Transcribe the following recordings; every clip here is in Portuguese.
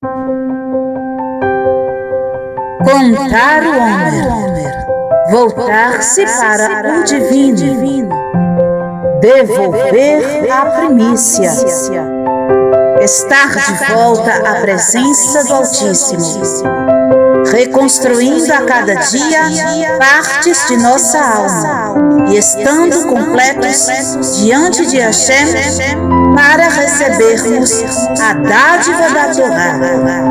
Contar o Homer, voltar-se para o divino, devolver a primícia, estar de volta à presença do Altíssimo, reconstruindo a cada dia partes de nossa alma e estando completos diante de Hashem para recebermos a dádiva da Torá,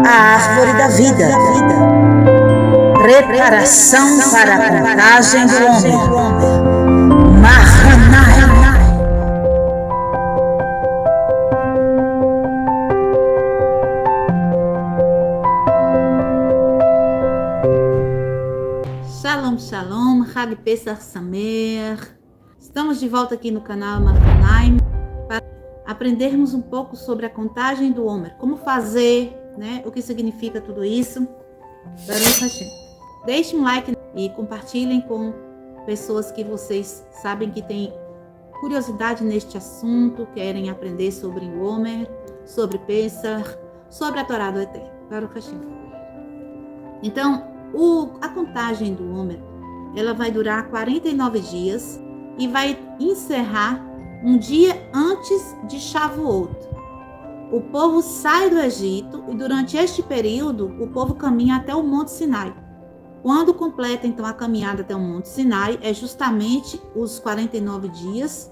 a árvore da vida. Preparação para a contagem do Homer. Mahanai. Shalom, shalom, Hag Pesach Sameach. Estamos de volta aqui no canal Mahanai para aprendermos um pouco sobre a contagem do Homer. Como fazer, né? O que significa tudo isso. Baruch Hashem. Deixe um like e compartilhem com pessoas que vocês sabem que têm curiosidade neste assunto, querem aprender sobre o Homer, sobre Pesach, sobre a Torá do Eterno. Baruch Hashem. Então, a contagem do Homer, ela vai durar 49 dias e vai encerrar um dia antes de Shavuot. O povo sai do Egito e durante este período o povo caminha até o Monte Sinai. Quando completa então a caminhada até o Monte Sinai, é justamente os 49 dias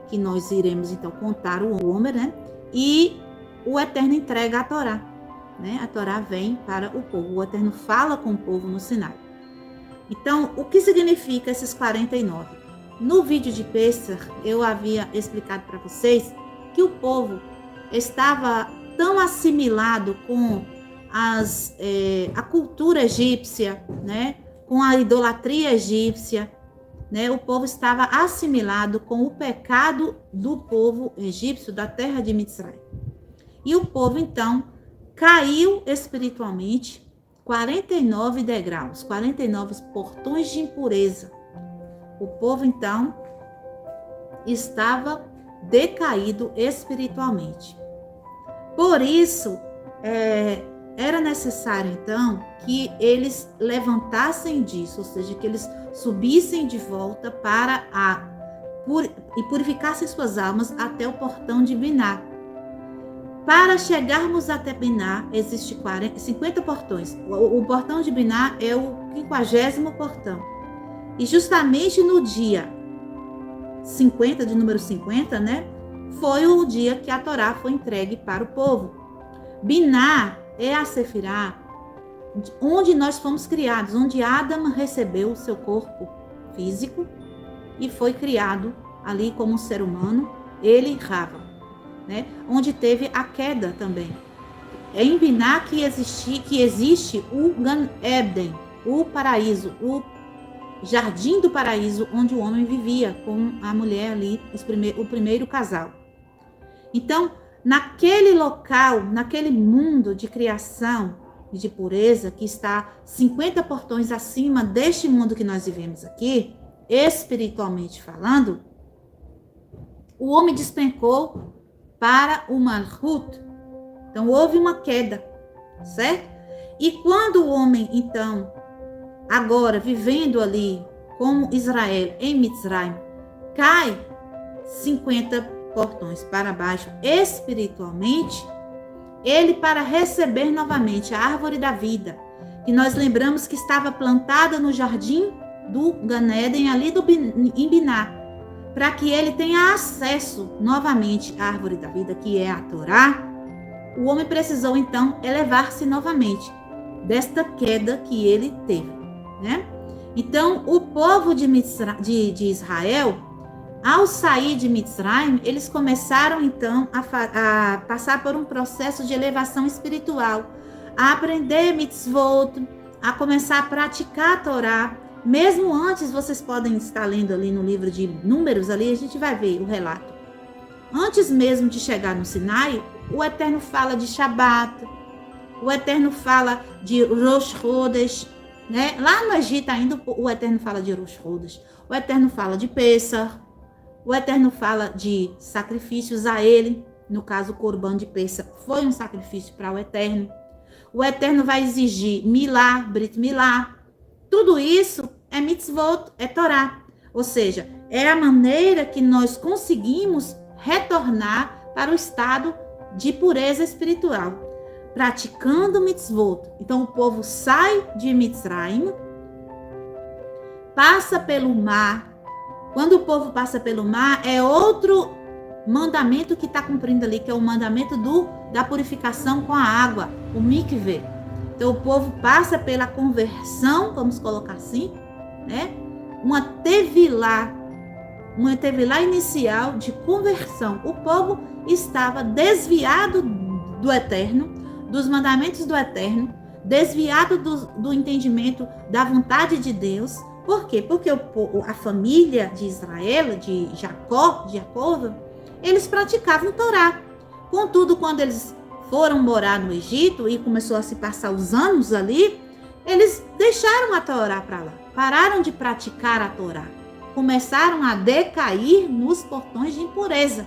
que nós iremos então contar o Homer, né? E o Eterno entrega a Torá, né? A Torá vem para o povo, o Eterno fala com o povo no Sinai. Então, o que significa esses 49? No vídeo de Pesach, eu havia explicado para vocês que o povo estava tão assimilado com a cultura egípcia, né? Com a idolatria egípcia, né? O povo estava assimilado com o pecado do povo egípcio da terra de Mitzrayim. E o povo, então, caiu espiritualmente 49 degraus, 49 portões de impureza. O povo, então, estava decaído espiritualmente. Por isso, era necessário, então, que eles levantassem disso, ou seja, que eles subissem de volta para e purificassem suas almas até o portão de Biná. Para chegarmos até Biná, existem 50 portões. O portão de Biná é o 50º portão. E justamente no dia 50, de número 50, né? Foi o dia que a Torá foi entregue para o povo. Biná é a Sefirá, onde nós fomos criados, onde Adam recebeu o seu corpo físico e foi criado ali como um ser humano, ele e Rava, né? Onde teve a queda também. É em Biná que existe o Gan Eden, o paraíso, o jardim do paraíso, onde o homem vivia com a mulher ali, o primeiro casal. Então, naquele local, naquele mundo de criação e de pureza, que está 50 portões acima deste mundo que nós vivemos aqui, espiritualmente falando, o homem despencou para o Malhut. Então, houve uma queda, certo? E quando o homem, então, agora vivendo ali como Israel em Mitzrayim, cai 50 portões para baixo espiritualmente, ele, para receber novamente a árvore da vida, que nós lembramos que estava plantada no jardim do Gan Eden, ali em Biná, para que ele tenha acesso novamente à árvore da vida, que é a Torá, o homem precisou então elevar-se novamente desta queda que ele teve, né? Então, o povo de Israel, ao sair de Mitzrayim, eles começaram então a passar por um processo de elevação espiritual, a aprender mitzvot, a começar a praticar a Torá. Mesmo antes, vocês podem estar lendo ali no livro de Números, ali a gente vai ver o relato. Antes mesmo de chegar no Sinai, o Eterno fala de Shabat, o Eterno fala de Rosh Chodesh, né? Lá no Egito ainda o Eterno fala de Rosh Chodesh, o Eterno fala de Pesach, o Eterno fala de sacrifícios a ele, no caso o Corban de Pesach foi um sacrifício para o Eterno. O Eterno vai exigir milá, brit milá. Tudo isso é mitzvot, é Torá. Ou seja, é a maneira que nós conseguimos retornar para o estado de pureza espiritual, praticando mitzvot. Então o povo sai de Mitzrayim, passa pelo mar. Quando o povo passa pelo mar, é outro mandamento que está cumprindo ali, que é o mandamento da purificação com a água, o mikveh. Então o povo passa pela conversão, vamos colocar assim, né? Uma tevilá inicial de conversão. O povo estava desviado do Eterno, dos mandamentos do Eterno, desviado do entendimento da vontade de Deus. Por quê? Porque a família de Israel, de Jacó, eles praticavam Torá. Contudo, quando eles foram morar no Egito e começou a se passar os anos ali, eles deixaram a Torá para lá, pararam de praticar a Torá, começaram a decair nos portões de impureza,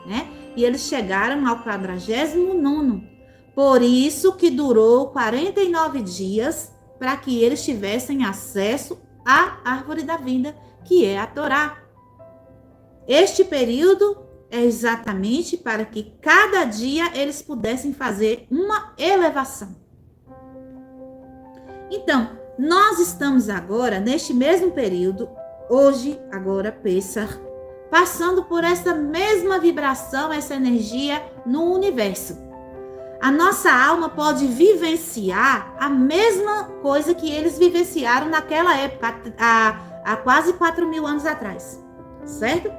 né? E eles chegaram ao 49º. Por isso que durou 49 dias para que eles tivessem acesso à árvore da vida, que é a Torá. Este período é exatamente para que cada dia eles pudessem fazer uma elevação. Então, nós estamos agora, neste mesmo período, hoje, agora, Pêssar, passando por essa mesma vibração, essa energia no universo. A nossa alma pode vivenciar a mesma coisa que eles vivenciaram naquela época, há quase 4.000 anos atrás, certo?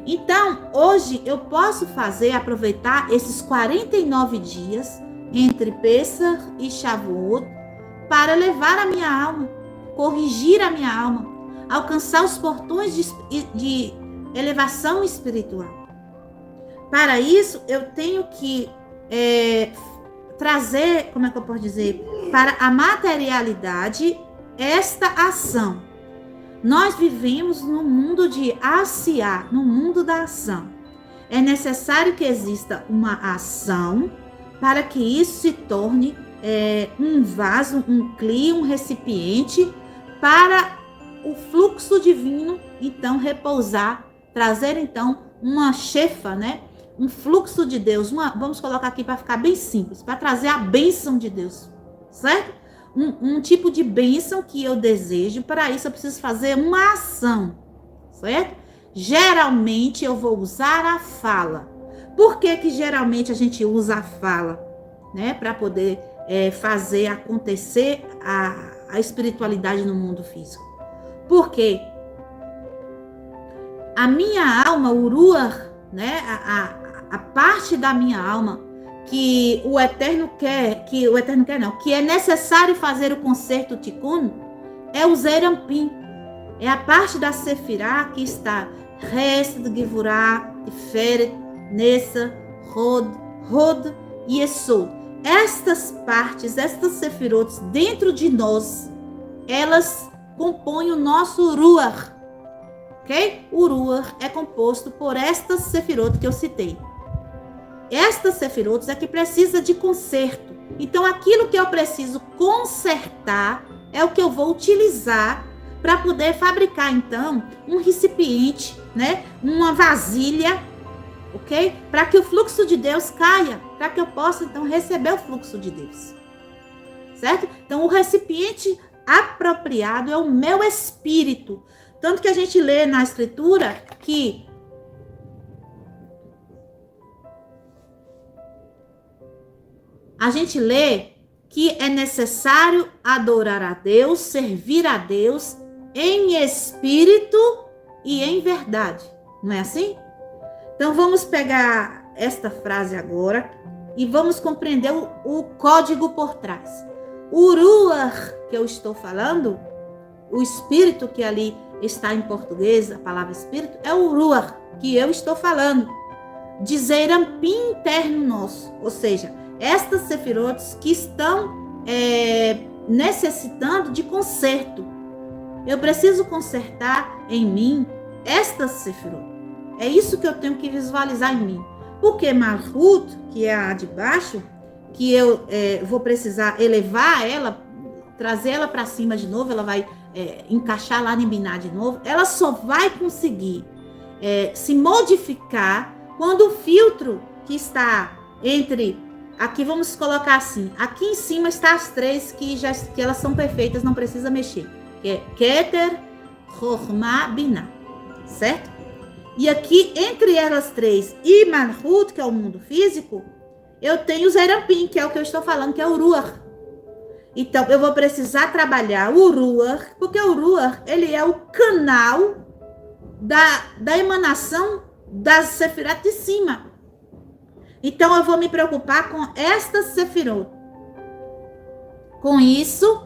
Então, hoje eu posso aproveitar esses 49 dias entre Pêssar e Shavuot para levar a minha alma, corrigir a minha alma, alcançar os portões de elevação espiritual. Para isso, eu tenho que trazer, como é que eu posso dizer, para a materialidade esta ação. Nós vivemos no mundo de Asiá, no mundo da ação. É necessário que exista uma ação para que isso se torne um vaso, um cli, um recipiente para o fluxo divino, então, repousar, trazer, então, uma chefa, né? Um fluxo de Deus, vamos colocar aqui para ficar bem simples, para trazer a bênção de Deus, certo? Um tipo de bênção que eu desejo. Para isso eu preciso fazer uma ação, certo? Geralmente eu vou usar a fala. Por que geralmente a gente usa a fala, né? Para poder fazer acontecer a espiritualidade no mundo físico. Porque a minha alma, o Ruach, né? A parte da minha alma que o Eterno quer, que é necessário fazer o conserto Tikkun, é o Zerampim. É a parte da Sefirá que está Hesed, Gevurah, Tiferet, Nessa, Hod e Esod. Estas partes, estas Sefirotes dentro de nós, elas compõem o nosso Ruach, ok? O Ruach é composto por estas Sefirot que eu citei. Estas Sefirotes é que precisa de conserto. Então, aquilo que eu preciso consertar é o que eu vou utilizar para poder fabricar, então, um recipiente, né? Uma vasilha, ok? Para que o fluxo de Deus caia, para que eu possa, então, receber o fluxo de Deus. Certo? Então, o recipiente apropriado é o meu espírito. Tanto que a gente lê na Escritura que é necessário adorar a Deus, servir a Deus em espírito e em verdade. Não é assim? Então vamos pegar esta frase agora e vamos compreender o código por trás. O Ruach que eu estou falando, o espírito que ali está em português, a palavra espírito, é o Ruach que eu estou falando. De Zerampim interno nosso, ou seja, estas sefirotes que estão necessitando de conserto. Eu preciso consertar em mim estas sefirot. É isso que eu tenho que visualizar em mim. Porque Malhut, que é a de baixo, que eu vou precisar elevar ela, trazer ela para cima de novo, ela vai encaixar lá em Biná de novo, ela só vai conseguir se modificar quando o filtro que está entre, aqui vamos colocar assim, aqui em cima está as três que elas são perfeitas, não precisa mexer, que é Keter, Chokhmah, Biná, certo? E aqui entre elas três e Malhut, que é o mundo físico, eu tenho o Zerampim, que é o que eu estou falando, que é o Ruach. Então, eu vou precisar trabalhar o Ruach, porque o Ruach, ele é o canal da emanação das Sefirot de cima. Então, eu vou me preocupar com estas Sefirot. Com isso,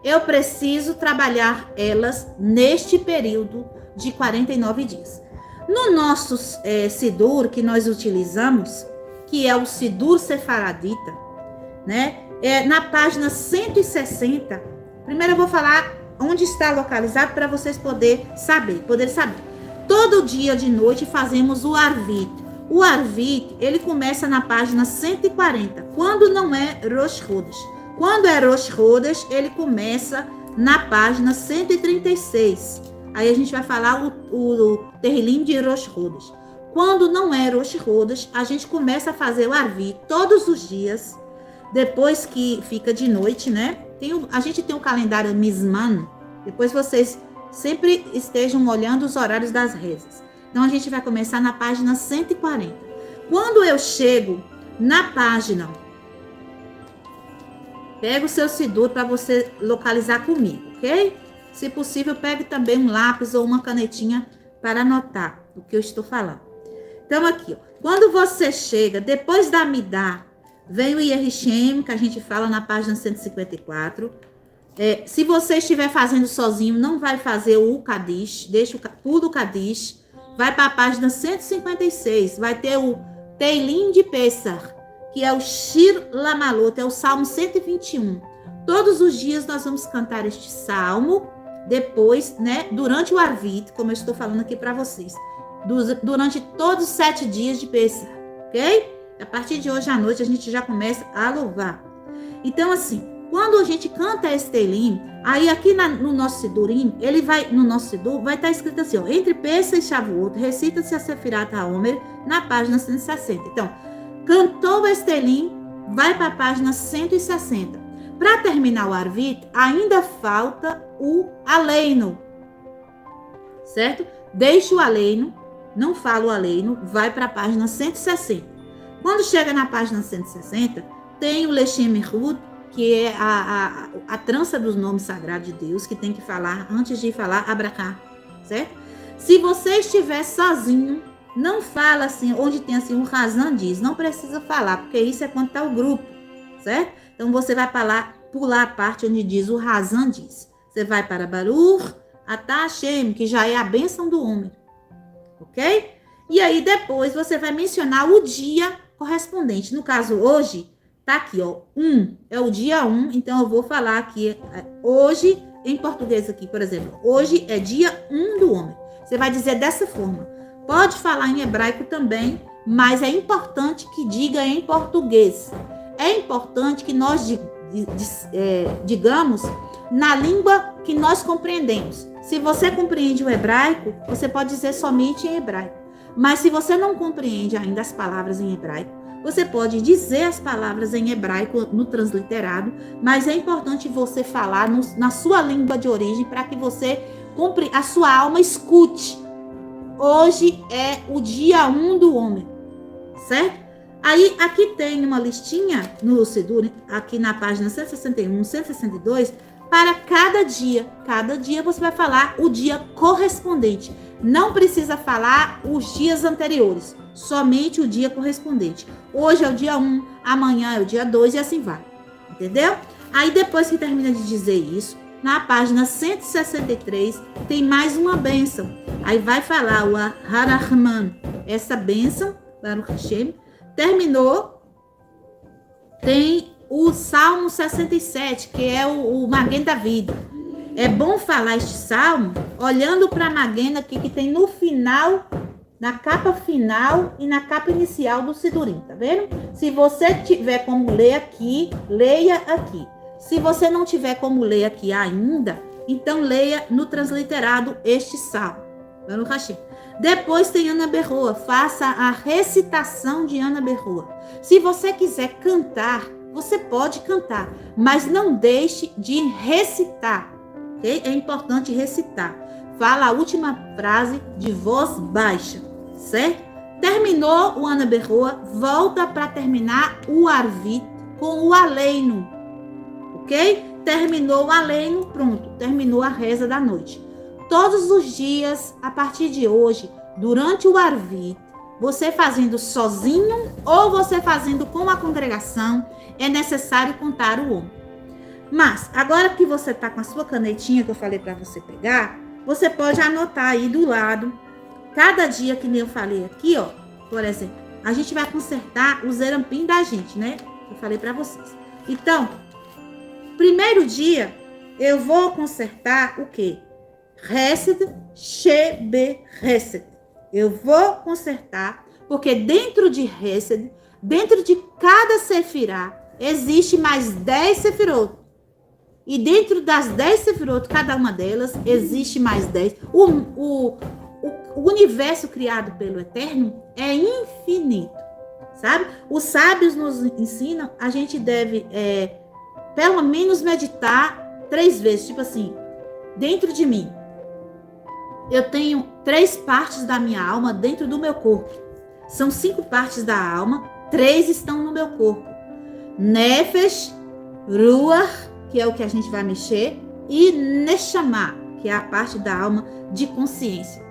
eu preciso trabalhar elas neste período de 49 dias. No nosso Sidur, que nós utilizamos, que é o Sidur Sefaradita, né? Na página 160, primeiro eu vou falar onde está localizado para vocês poderem saber. Todo dia de noite fazemos o Arvit. O Arvit, ele começa na página 140, quando não é Rosh Chodesh. Quando é Rosh Chodesh, ele começa na página 136. Aí a gente vai falar o Terrilim de Rosh Chodesh. Quando não é Rosh Chodesh, a gente começa a fazer o Arvit todos os dias, depois que fica de noite, né? A gente tem o calendário Mizman, depois vocês sempre estejam olhando os horários das rezas. Então, a gente vai começar na página 140. Quando eu chego na página, pega o seu Sidur para você localizar comigo, ok? Se possível, pegue também um lápis ou uma canetinha para anotar o que eu estou falando. Então, aqui, ó, quando você chega, depois da Midá, vem o Yerishem, que a gente fala na página 154. Se você estiver fazendo sozinho, não vai fazer o Kadish, pula o Kadish, vai para a página 156, vai ter o Teilim de Pessah, que é o Shir Lamalot, é o Salmo 121. Todos os dias nós vamos cantar este salmo, depois, né, durante o Arvit, como eu estou falando aqui para vocês, durante todos os 7 dias de Pessah, ok? A partir de hoje à noite a gente já começa a louvar. Então, assim, quando a gente canta esse Teilim, aí aqui no nosso Sidurim, no nosso Sidur, vai estar escrito assim, ó, entre Pessah e Shavuot, recita-se a Sefirat HaOmer na página 160. Então, cantou esse Teilim, vai para a página 160. Para terminar o Arvit, ainda falta o Aleino, certo? Deixa o Aleino, não fala o Aleino, vai para a página 160. Quando chega na página 160, tem o Lechem Ehud, que é a trança dos nomes sagrados de Deus, que tem que falar antes de falar Abrahá, certo? Se você estiver sozinho, não fala assim, onde tem assim, o Razan diz, não precisa falar, porque isso é quando está o grupo, certo? Então você vai pular a parte onde diz o Razan diz. Você vai para Baruch Atah Hashem, que já é a bênção do homem, ok? E aí depois você vai mencionar o dia correspondente. No caso, hoje, tá aqui, ó, é o dia 1, então eu vou falar aqui, hoje, em português aqui, por exemplo, hoje é dia 1 do homem. Você vai dizer dessa forma. Pode falar em hebraico também, mas é importante que diga em português. É importante que nós digamos na língua que nós compreendemos. Se você compreende o hebraico, você pode dizer somente em hebraico. Mas se você não compreende ainda as palavras em hebraico, você pode dizer as palavras em hebraico no transliterado, mas é importante você falar na sua língua de origem para que a sua alma escute. Hoje é o dia 1 do homem, certo? Aí, aqui tem uma listinha no Sidur, aqui na página 161, 162, para cada dia. Cada dia você vai falar o dia correspondente. Não precisa falar os dias anteriores, somente o dia correspondente. Hoje é o dia 1, amanhã é o dia 2 e assim vai. Entendeu? Aí depois que termina de dizer isso, na página 163 tem mais uma bênção. Aí vai falar o Harahman. Essa bênção, Baruch Hashem, terminou. Tem o Salmo 67, que é o Maguen da Vida. É bom falar este salmo olhando para a Maguen aqui que tem no final na capa final e na capa inicial do Sidurim, tá vendo? Se você tiver como ler aqui, leia aqui. Se você não tiver como ler aqui ainda, então leia no transliterado este salmo. Depois tem Ana Berroa, faça a recitação de Ana Berroa. Se você quiser cantar, você pode cantar, mas não deixe de recitar, ok? É importante recitar. Fala a última frase de voz baixa, certo? Terminou o Ana Berroa, volta para terminar o Arvit com o Aleino, ok? Terminou o Aleino, pronto, terminou a reza da noite. Todos os dias, a partir de hoje, durante o Arvit, você fazendo sozinho ou você fazendo com a congregação, é necessário contar o Om. Mas, agora que você está com a sua canetinha que eu falei para você pegar, você pode anotar aí do lado, cada dia que nem eu falei aqui, ó, por exemplo, a gente vai consertar o zerampim da gente, né? Eu falei para vocês. Então, primeiro dia, eu vou consertar o quê? Hesed, Shebe, Hesed. Eu vou consertar, porque dentro de Hesed, dentro de cada sefirá, existe mais 10 sefirot. E dentro das 10 sefirot, cada uma delas, existe mais 10. O universo criado pelo Eterno é infinito, sabe? Os sábios nos ensinam, a gente deve, pelo menos, meditar 3 vezes. Tipo assim, dentro de mim, eu tenho 3 partes da minha alma dentro do meu corpo. São 5 partes da alma, 3 estão no meu corpo. Nefesh, Ruach, que é o que a gente vai mexer, e Neshama, que é a parte da alma de consciência,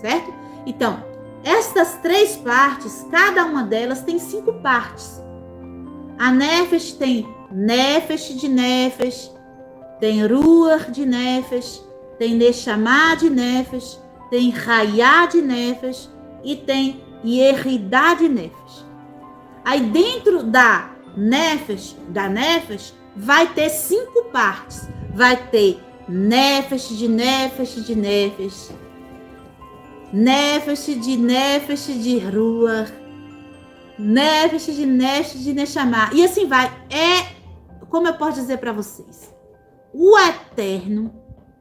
certo? Então, estas 3 partes, cada uma delas tem 5 partes. A Nefesh tem Nefesh de Nefesh, tem Ruach de Nefesh, tem Neshama de Nefesh, tem Hayá de Nefesh e tem Yeridá de Nefesh. Aí dentro da Nefesh, vai ter 5 partes. Vai ter Nefesh de Nefesh de Nefesh, Nefesh de Ruach, Nefesh de Neshama. E assim vai. Como eu posso dizer para vocês? O Eterno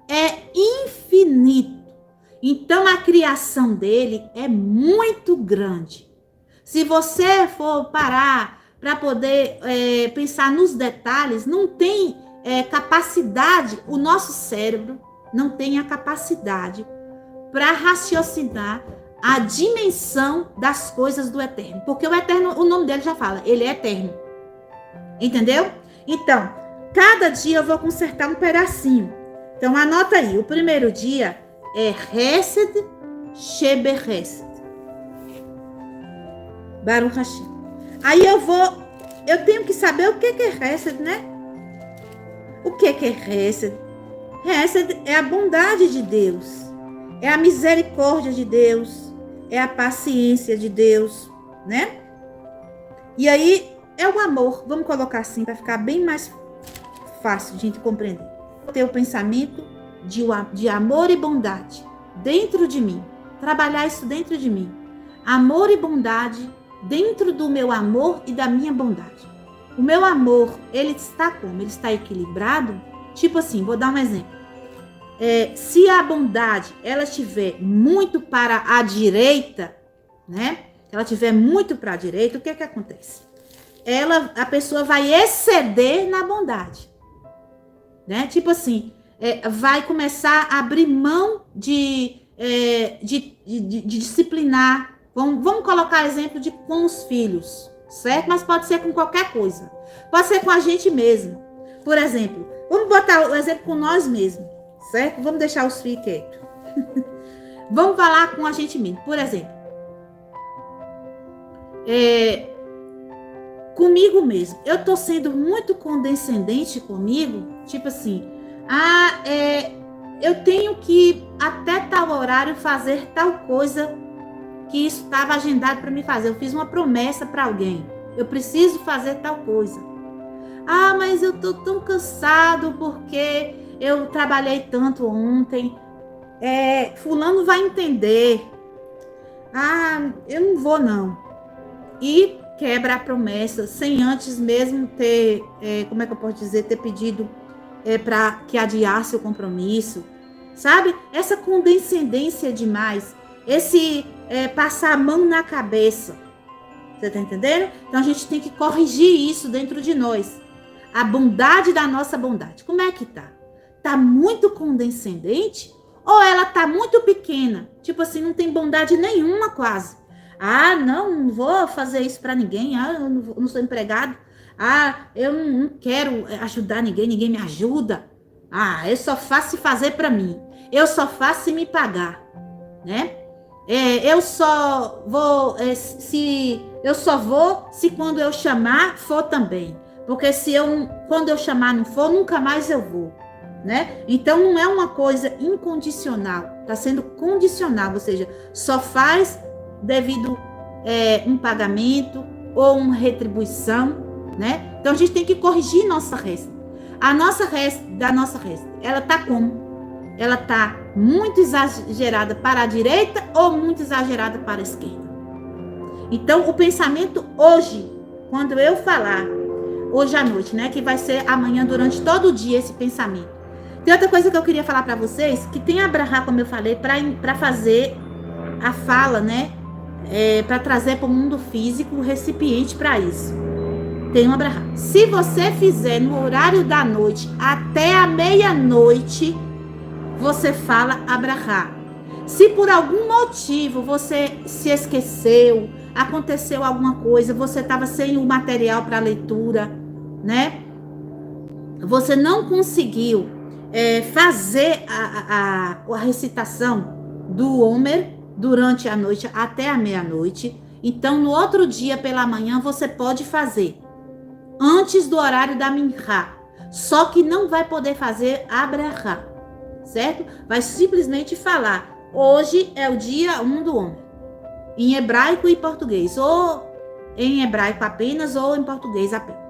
é infinito. Então a criação dele é muito grande. Se você for parar para poder pensar nos detalhes, não tem capacidade, o nosso cérebro não tem a capacidade para raciocinar a dimensão das coisas do Eterno. Porque o Eterno, o nome dele já fala, ele é eterno. Entendeu? Então, cada dia eu vou consertar um pedacinho. Então, anota aí. O primeiro dia é Hesed, Shebe Hesed. Baruch Hashem. Aí eu tenho que saber o que é Hesed, né? O que é Hesed? Hesed é a bondade de Deus. É a misericórdia de Deus. É a paciência de Deus, né? E aí, é o amor. Vamos colocar assim, para ficar bem mais fácil de a gente compreender. Ter o pensamento de amor e bondade dentro de mim. Trabalhar isso dentro de mim. Amor e bondade dentro do meu amor e da minha bondade. O meu amor, ele está como? Ele está equilibrado? Tipo assim, vou dar um exemplo. Se a bondade, ela estiver muito para a direita, né? Ela estiver muito para a direita, o que acontece? A pessoa vai exceder na bondade. Né? Tipo assim, vai começar a abrir mão de disciplinar. Vamos colocar exemplo com os filhos, certo? Mas pode ser com qualquer coisa. Pode ser com a gente mesmo. Por exemplo, vamos botar o exemplo com nós mesmos, certo? Vamos deixar os filhos quietos. Vamos falar com a gente mesmo. Por exemplo, comigo mesmo. Eu tô sendo muito condescendente comigo, tipo assim, eu tenho que até tal horário fazer tal coisa que isso estava agendado para me fazer. Eu fiz uma promessa para alguém. Eu preciso fazer tal coisa. Mas eu tô tão cansado porque eu trabalhei tanto ontem. Fulano vai entender. eu não vou não. E quebra a promessa, sem antes mesmo ter, como é que eu posso dizer, ter pedido para que adiasse o compromisso, sabe? Essa condescendência demais, esse passar a mão na cabeça, você tá entendendo? Então a gente tem que corrigir isso dentro de nós. A bondade da nossa bondade. Como é que tá? Tá muito condescendente ou ela tá muito pequena? Tipo assim, não tem bondade nenhuma quase. Não vou fazer isso para ninguém. Eu não sou empregado. Eu não quero ajudar ninguém, ninguém me ajuda. Eu só faço se fazer para mim. Eu só faço se me pagar, né? Eu só vou se quando eu chamar for também. Porque quando eu chamar não for, nunca mais eu vou, né? Então não é uma coisa incondicional, está sendo condicional, ou seja, só faz devido um pagamento ou uma retribuição, né? Então a gente tem que corrigir nossa resta. A nossa resta, ela tá como? Ela tá muito exagerada para a direita ou muito exagerada para a esquerda? Então o pensamento hoje, quando eu falar hoje à noite, né? Que vai ser amanhã durante todo o dia esse pensamento. Tem outra coisa que eu queria falar para vocês, que tem Abrahá, como eu falei, para fazer a fala, né? Para trazer para o mundo físico o recipiente para isso. Tem um Abrahá. Se você fizer no horário da noite até a meia-noite, você fala Abrahá. Se por algum motivo você se esqueceu, aconteceu alguma coisa, você estava sem o material para leitura, né? Você não conseguiu fazer a recitação do Homer durante a noite até a meia-noite. Então, no outro dia pela manhã, você pode fazer antes do horário da Minhá. Só que não vai poder fazer Abrahá, certo? Vai simplesmente falar: hoje é o dia 1 do Homer. Em hebraico e português, ou em hebraico apenas, ou em português apenas.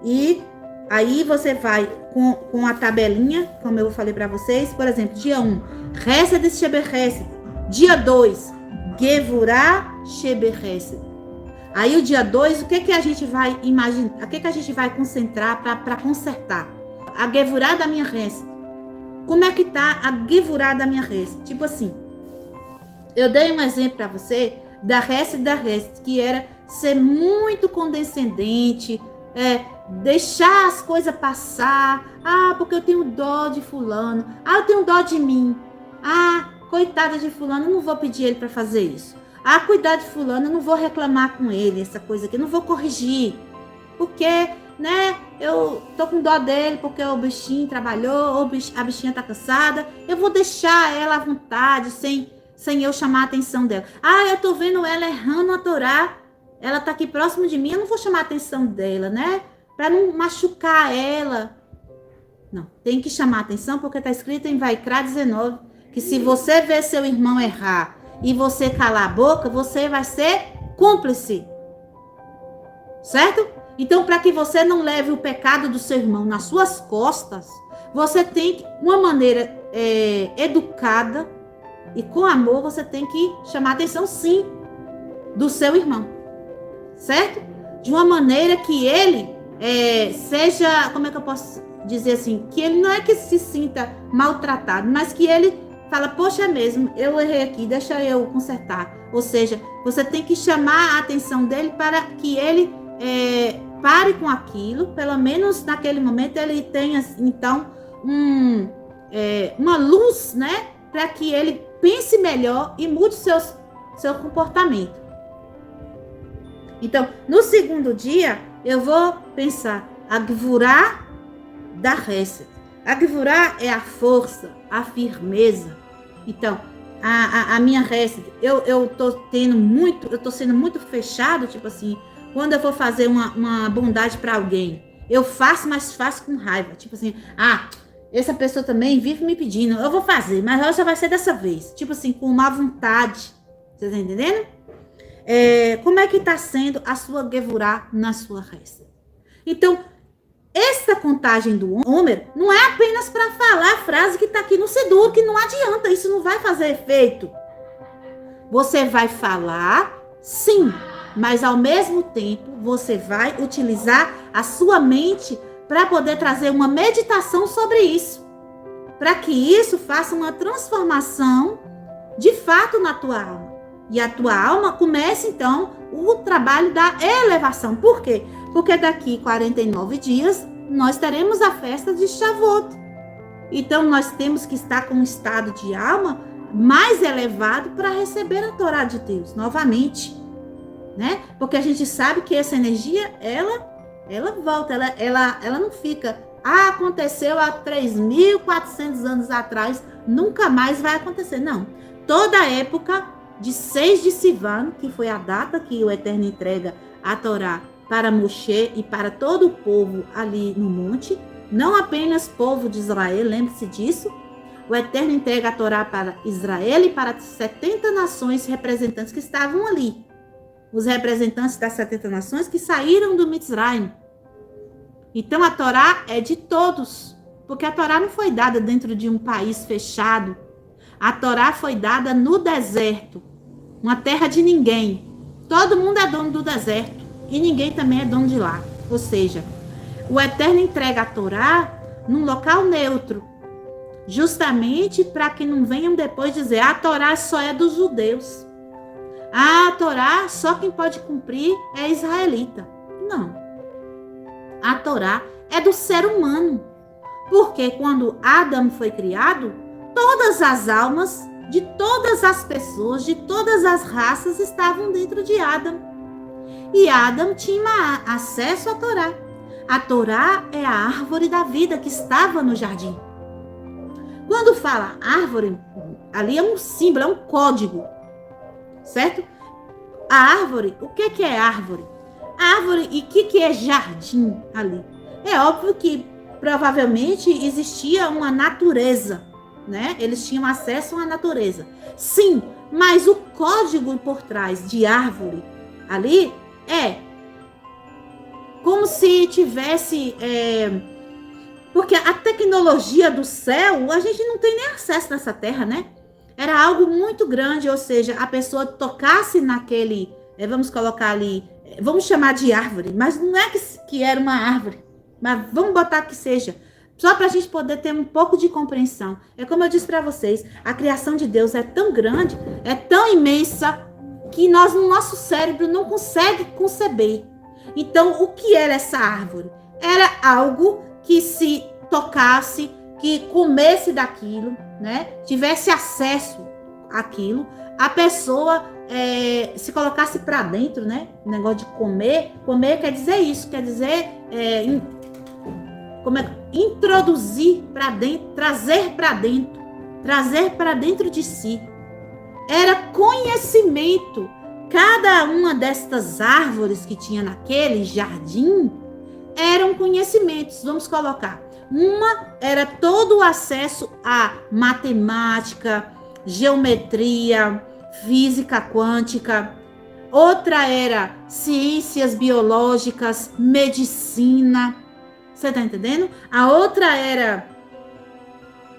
E aí você vai com a tabelinha, como eu falei para vocês, por exemplo, dia 1, Hesed Shebechesed. Dia 2, Gevurah Shebechesed. Aí o dia 2, o que a gente vai imaginar, o que a gente vai concentrar para consertar? A Gevurah da minha Hesed. Como é que tá a Gevurah da minha Hesed? Tipo assim, eu dei um exemplo para você da Hesed, que era ser muito condescendente, deixar as coisas passar. Porque eu tenho dó de fulano. Eu tenho dó de mim. Coitada de fulano, eu não vou pedir ele para fazer isso. Cuidar de fulano, eu não vou reclamar com ele, essa coisa aqui, eu não vou corrigir. Porque, né, eu tô com dó dele, porque o bichinho trabalhou, ou a bichinha tá cansada. Eu vou deixar ela à vontade, sem eu chamar a atenção dela. Eu tô vendo ela errando a Torá. Ela tá aqui próximo de mim, eu não vou chamar a atenção dela, né? Para não machucar ela. Não, tem que chamar a atenção, porque tá escrito em Vaikra 19, que se você ver seu irmão errar e você calar a boca, você vai ser cúmplice. Certo? Então, para que você não leve o pecado do seu irmão nas suas costas, você tem que, uma maneira educada e com amor, você tem que chamar a atenção, sim, do seu irmão. Certo? De uma maneira que ele seja, como é que eu posso dizer assim, que ele não é que se sinta maltratado, mas que ele fala: poxa, mesmo, eu errei aqui, deixa eu consertar. Ou seja, você tem que chamar a atenção dele para que ele pare com aquilo, pelo menos naquele momento ele tenha, então, uma luz, né, para que ele pense melhor e mude seu comportamento. Então, no segundo dia, eu vou pensar a Gevurah da Hesed. A Gevurah é a força, a firmeza. Então, a minha Hesed, eu tô sendo muito fechado, tipo assim, quando eu vou fazer uma bondade para alguém, eu faço, mas faço com raiva. Tipo assim, essa pessoa também vive me pedindo, eu vou fazer, mas hoje vai ser dessa vez. Tipo assim, com má vontade. Vocês estão entendendo? Como é que está sendo a sua Gevurah na sua Hesed? Então, essa contagem do Homer não é apenas para falar a frase que está aqui no Sidur, que não adianta, isso não vai fazer efeito. Você vai falar, sim, mas ao mesmo tempo você vai utilizar a sua mente para poder trazer uma meditação sobre isso, para que isso faça uma transformação de fato na tua alma. E a tua alma comece, então, o trabalho da elevação. Por quê? Porque daqui 49 dias nós teremos a festa de Shavuot. Então, nós temos que estar com um estado de alma mais elevado para receber a Torá de Deus, novamente. Né? Porque a gente sabe que essa energia, ela volta, ela não fica... aconteceu há 3.400 anos atrás, nunca mais vai acontecer. Não. Toda a época de 6 de Sivan, que foi a data que o Eterno entrega a Torá para Moshe e para todo o povo ali no monte, não apenas povo de Israel, lembre-se disso, o Eterno entrega a Torá para Israel e para 70 nações representantes que estavam ali. Os representantes das 70 nações que saíram do Mitzrayim. Então a Torá é de todos, porque a Torá não foi dada dentro de um país fechado. A Torá foi dada no deserto, uma terra de ninguém. Todo mundo é dono do deserto e ninguém também é dono de lá. Ou seja, o Eterno entrega a Torá num local neutro, justamente para que não venham depois dizer: a Torá só é dos judeus. A Torá só quem pode cumprir é israelita. Não. A Torá é do ser humano. Porque quando Adão foi criado, todas as almas de todas as pessoas, de todas as raças estavam dentro de Adão. E Adão tinha acesso à Torá. A Torá é a árvore da vida que estava no jardim. Quando fala árvore, ali é um símbolo, é um código. Certo? A árvore, o que é árvore? Árvore e o que é jardim ali? É óbvio que provavelmente existia uma natureza, né? Eles tinham acesso à natureza. Sim, mas o código por trás de árvore ali é como se tivesse... porque a tecnologia do céu, a gente não tem nem acesso nessa terra, né? Era algo muito grande, ou seja, a pessoa tocasse naquele, vamos colocar ali, vamos chamar de árvore, mas não é que era uma árvore, mas vamos botar que seja, só para a gente poder ter um pouco de compreensão. É como eu disse para vocês, a criação de Deus é tão grande, é tão imensa, que nós, no nosso cérebro, não consegue conceber. Então, o que era essa árvore? Era algo que se tocasse, que comesse daquilo, né? Tivesse acesso àquilo, a pessoa se colocasse para dentro, né? O negócio de comer quer dizer isso, quer dizer introduzir para dentro, trazer para dentro de si. Era conhecimento. Cada uma destas árvores que tinha naquele jardim eram conhecimentos. Vamos colocar. Uma era todo o acesso à matemática, geometria, física quântica. Outra era ciências biológicas, medicina. Você está entendendo? A outra era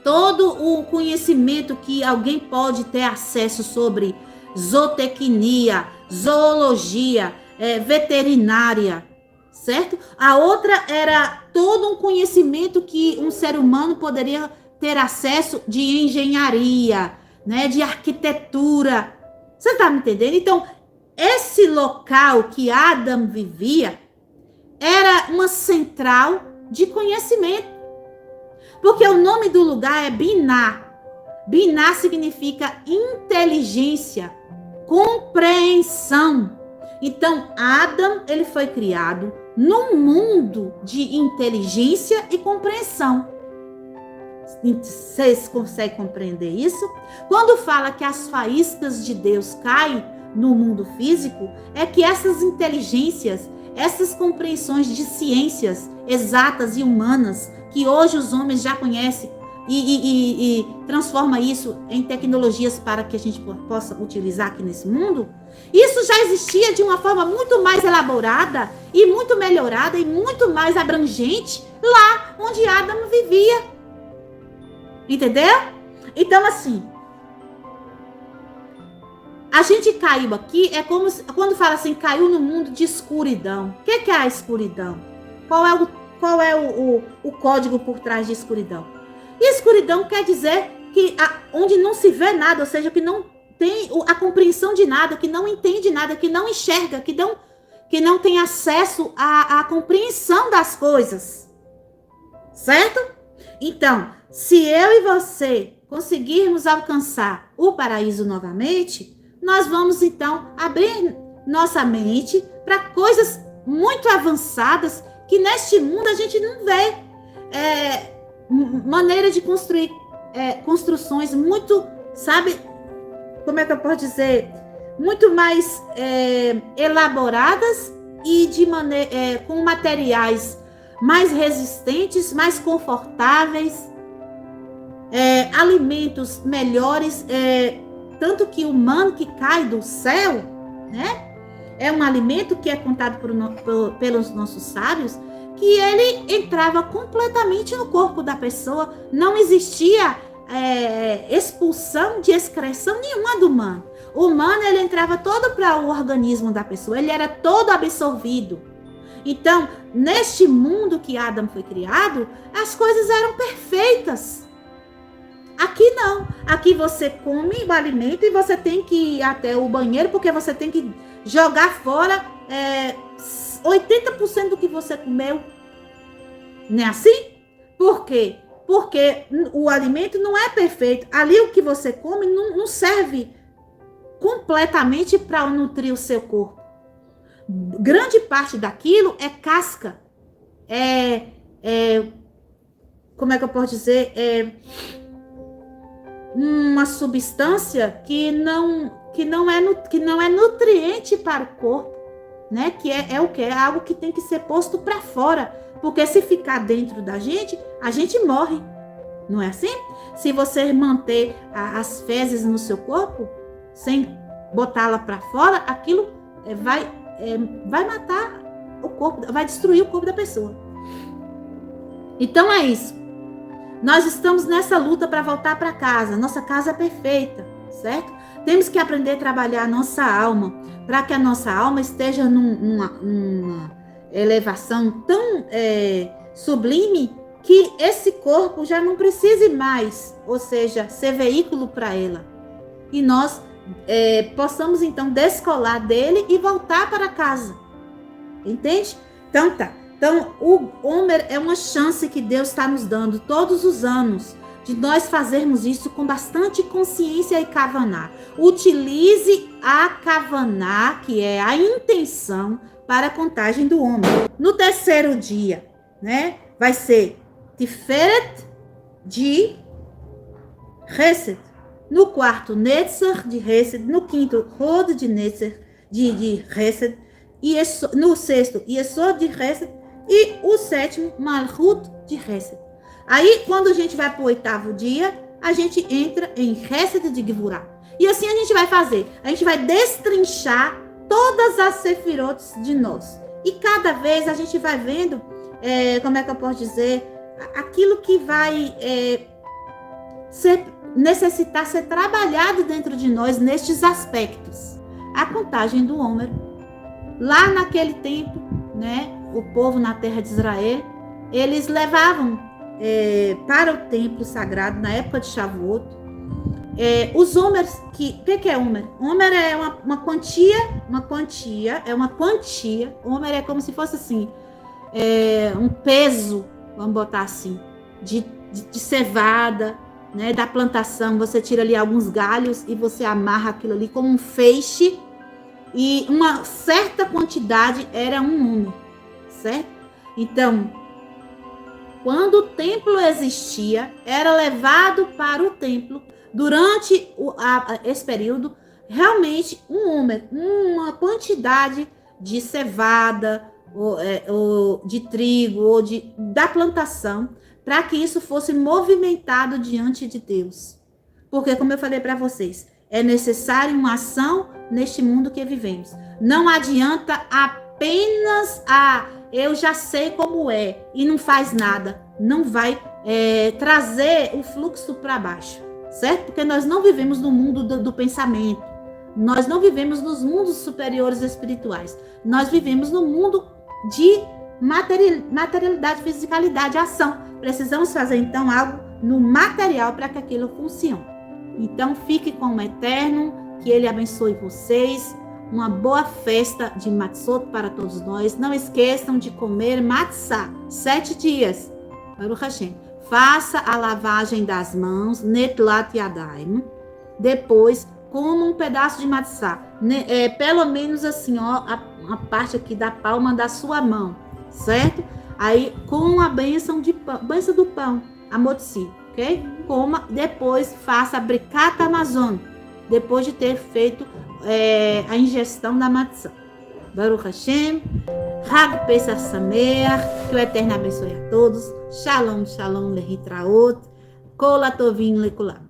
todo o conhecimento que alguém pode ter acesso sobre zootecnia, zoologia, veterinária. Certo? A outra era todo um conhecimento que um ser humano poderia ter acesso de engenharia, né? De arquitetura. Você está me entendendo? Então, esse local que Adão vivia era uma central de conhecimento. Porque o nome do lugar é Biná. Biná significa inteligência, compreensão. Então, Adão, ele foi criado num mundo de inteligência e compreensão. Vocês conseguem compreender isso? Quando fala que as faíscas de Deus caem no mundo físico, é que essas inteligências, essas compreensões de ciências exatas e humanas, que hoje os homens já conhecem e transforma isso em tecnologias para que a gente possa utilizar aqui nesse mundo, isso já existia de uma forma muito mais elaborada e muito melhorada e muito mais abrangente lá onde Adão vivia. Entendeu? Então, assim, A gente caiu aqui, é como quando fala assim, caiu no mundo de escuridão. O que é a escuridão? Qual é o código por trás de escuridão? E escuridão quer dizer que onde não se vê nada, ou seja, que não tem a compreensão de nada, que não entende nada, que não enxerga, que não tem acesso à compreensão das coisas. Certo? Então, se eu e você conseguirmos alcançar o paraíso novamente, nós vamos então abrir nossa mente para coisas muito avançadas que neste mundo a gente não vê. Maneira de construir construções muito, sabe, como é que eu posso dizer, muito mais elaboradas e com materiais mais resistentes, mais confortáveis, alimentos melhores, tanto que o maná que cai do céu, né, é um alimento que é contado pelos nossos sábios, que ele entrava completamente no corpo da pessoa, não existia expulsão de excreção nenhuma do maná. O maná, ele entrava todo para o organismo da pessoa, ele era todo absorvido. Então, neste mundo que Adão foi criado, as coisas eram perfeitas. Aqui não. Aqui você come o alimento e você tem que ir até o banheiro, porque você tem que jogar fora 80% do que você comeu. Não é assim? Por quê? Porque o alimento não é perfeito. Ali o que você come não serve completamente para nutrir o seu corpo. Grande parte daquilo é casca. Como é que eu posso dizer? Uma substância que não é nutriente para o corpo, né? Que é o que? É algo que tem que ser posto para fora. Porque se ficar dentro da gente, a gente morre. Não é assim? Se você manter as fezes no seu corpo, sem botá-la para fora, aquilo vai matar o corpo, vai destruir o corpo da pessoa. Então é isso. Nós estamos nessa luta para voltar para casa. Nossa casa é perfeita, certo? Temos que aprender a trabalhar a nossa alma, para que a nossa alma esteja numa elevação tão sublime que esse corpo já não precise mais, ou seja, ser veículo para ela. E nós possamos então descolar dele e voltar para casa. Entende? Então tá. Então o Homer é uma chance que Deus está nos dando todos os anos de nós fazermos isso com bastante consciência e kavaná. Utilize a kavaná, que é a intenção, para a contagem do Homer. No terceiro dia, né, vai ser Tiferet de Hesed. No quarto, Netzer de Hesed. No quinto, Hod de Netzer de Hesed. E no sexto, Yesod de Hesed. E o sétimo, Malchut de Hesed. Aí, quando a gente vai para o oitavo dia, a gente entra em Hesed de Gevurah. E assim a gente vai fazer. A gente vai destrinchar todas as sefirotes de nós. E cada vez a gente vai vendo, como é que eu posso dizer, aquilo que vai necessitar ser trabalhado dentro de nós nestes aspectos. A contagem do Homer. Lá naquele tempo, né, o povo na terra de Israel, eles levavam para o templo sagrado, na época de Shavuot, os Homers, o que é Homer? Homer é uma quantia, Homer é como se fosse assim, um peso, vamos botar assim, de cevada, né, da plantação. Você tira ali alguns galhos e você amarra aquilo ali como um feixe, e uma certa quantidade era um Homer, certo? Então, quando o templo existia, era levado para o templo, durante esse período, realmente um Homer, uma quantidade de cevada, ou de trigo, ou da plantação, para que isso fosse movimentado diante de Deus. Porque, como eu falei para vocês, é necessário uma ação neste mundo que vivemos. Não adianta apenas eu já sei como é e não faz nada. Não vai trazer o fluxo para baixo, certo? Porque nós não vivemos no mundo do pensamento. Nós não vivemos nos mundos superiores espirituais. Nós vivemos no mundo de materialidade, fisicalidade, ação. Precisamos fazer, então, algo no material para que aquilo funcione. Então, fique com o Eterno, que Ele abençoe vocês. Uma boa festa de Matzot para todos nós. Não esqueçam de comer matzah, 7 dias. Baruch Hashem. Faça a lavagem das mãos, netlat yadayim. Depois, coma um pedaço de matzah. Pelo menos assim, ó, a parte aqui da palma da sua mão, certo? Aí, com a bênção do pão, a motzi, ok? Coma, depois faça a bricata amazon, depois de ter feito a ingestão da matzah. Baruch Hashem, Hag Pesach Sameach, que o Eterno abençoe a todos. Shalom, shalom, lehitraot, kol hatovim lekulam.